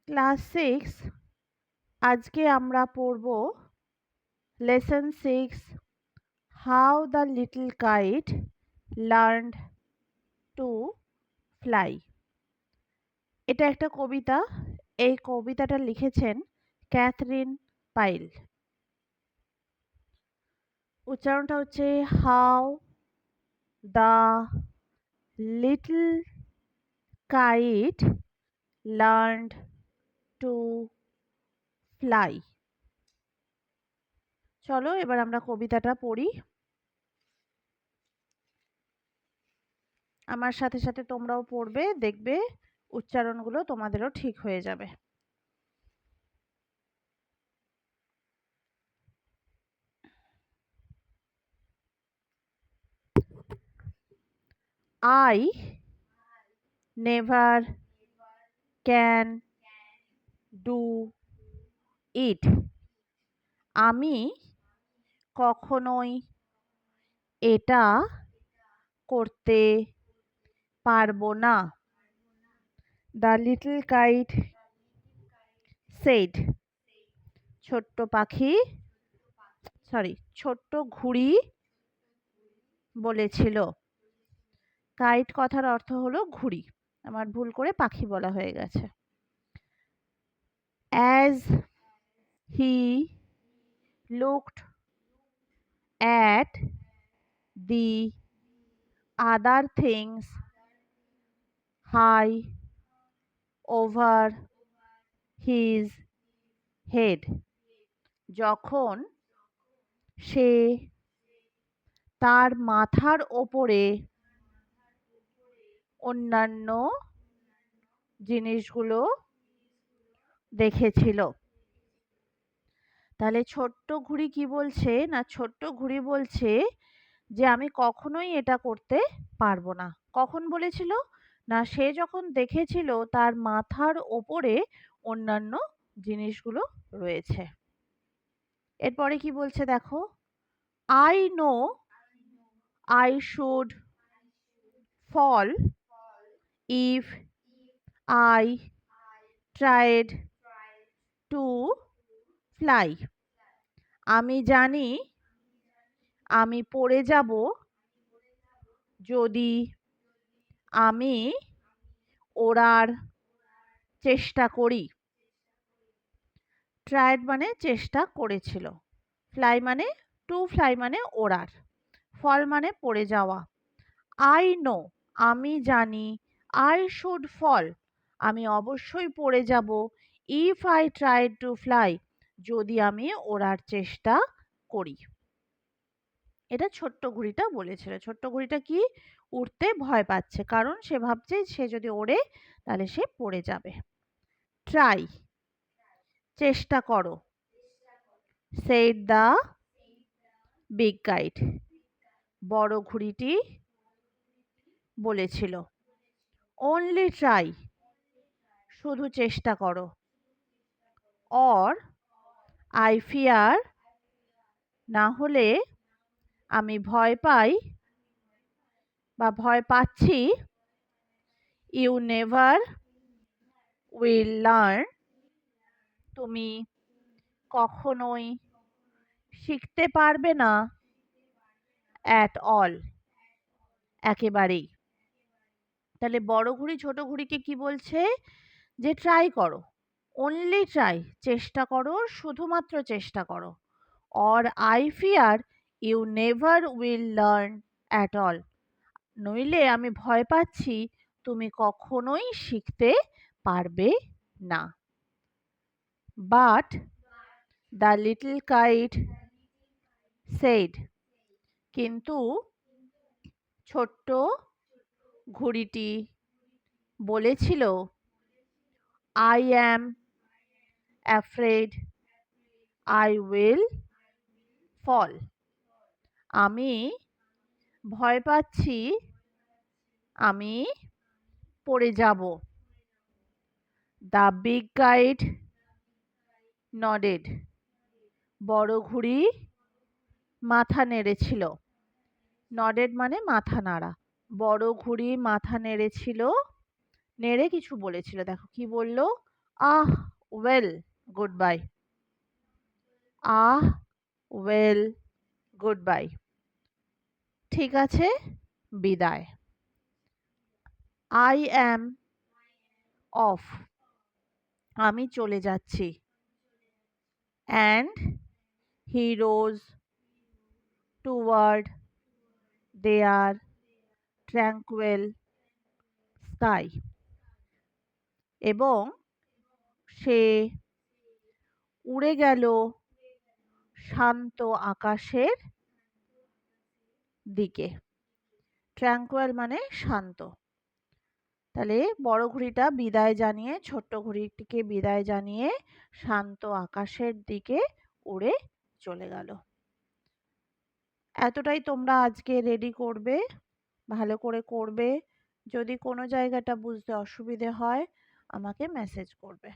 Class 6 আজকে আমরা পড়ব lesson 6 how the little kite learned to fly. এটা একটা কবিতা। এই কবিতাটা লিখেছেন ক্যাথরিন পাইল। উচ্চারণটা হচ্ছে how the little kite learned to fly. চলো এবার আমরা কবিতাটা পড়ি। আমার সাথে সাথে তোমরাও পড়বে, দেখবে উচ্চারণগুলো তোমাদেরও ঠিক হয়ে যাবে। I never can do it. আমি কখনোই এটা করতে পারবো না। The little kite said. ছোট্ট পাখি ছোট্ট ঘুড়ি বলেছিল। কাইট কথার অর্থ হলো ঘুড়ি। আমার ভুল করে পাখি বলা হয়ে গেছে। As he looked at the other things high over his head, যখন সে তার মাথার ওপরে অন্যান্য জিনিসগুলো দেখেছিল। তাহলে ছোট্ট ঘুড়ি কি বলছে না, ছোট্ট ঘুড়ি বলছে যে আমি কখনোই এটা করতে পারবো না। কখন বলেছিল না, সে যখন দেখেছিল তার মাথার ওপরে অন্যান্য জিনিসগুলো রয়েছে। এরপরে কি বলছে দেখো, I know I should fall if I tried to fly. আমি জানি আমি পড়ে যাব যদি আমি ওড়ার চেষ্টা করি। ট্রাইড মানে চেষ্টা করেছিল, ফ্লাই মানে টু ফ্লাই মানে ওড়ার, ফল মানে পড়ে যাওয়া। আই নো আমি জানি, আই শুড ফল আমি অবশ্যই পড়ে যাব, if I try to fly যদি আমি ওড়ার চেষ্টা করি। এটা ছোট্ট ঘুড়িটা বলেছিল। ছোট্ট ঘুড়িটা কি উড়তে ভয় পাচ্ছে, কারণ সে ভাবছে সে যদি ওড়ে তাহলে সে পড়ে যাবে। ট্রাই চেষ্টা করো, সেড দ্য বিগ কাইট বড় ঘুড়িটি বলেছিল। অনলি ট্রাই শুধু চেষ্টা করো, অর আই ফিয়ার না হলে আমি ভয় পাই বা ভয় পাচ্ছি, ইউ নেভার উইল লার্ন তুমি কখনোই শিখতে পারবে না, অ্যাট অল একেবারেই। তাহলে বড় ঘুড়ি ছোট ঘুড়িকে কি বলছে যে ট্রাই করো, অনলি ট্রাই চেষ্টা করো, শুধুমাত্র চেষ্টা করো, or I fear you never will learn at all নইলে আমি ভয় পাচ্ছি তুমি কখনোই শিখতে পারবে না। But the little kite said কিন্তু ছোট্ট ঘুড়িটি বলেছিল, I am afraid I will fall আমি ভয় পাচ্ছি আমি পড়ে যাব। দ্য বিগ কাইট নডেড বড় ঘুড়ি মাথা নেড়েছিল। নডেড মানে মাথা নাড়া। বড় ঘুড়ি মাথা নেড়েছিল, নেড়ে কিছু বলেছিল। দেখো কি বলল, ah well good bye. Ah well good bye. ঠিক আছে, বিদায়। আই অ্যাম অফ, আমি চলে যাচ্ছি। And he rose toward their tranquil sky, এবং সে উড়ে গেল শান্ত আকাশের দিকে। ট্র্যাঙ্কুয়েল মানে শান্ত। তাহলে বড় ঘুড়িটা বিদায় জানিয়ে, ছোট্ট ঘুড়িটিকে বিদায় জানিয়ে শান্ত আকাশের দিকে উড়ে চলে গেল। এতটাই তোমরা আজকে রেডি করবে, ভালো করে করবে। যদি কোনো জায়গাটা বুঝতে অসুবিধে হয় আমাকে মেসেজ করবে।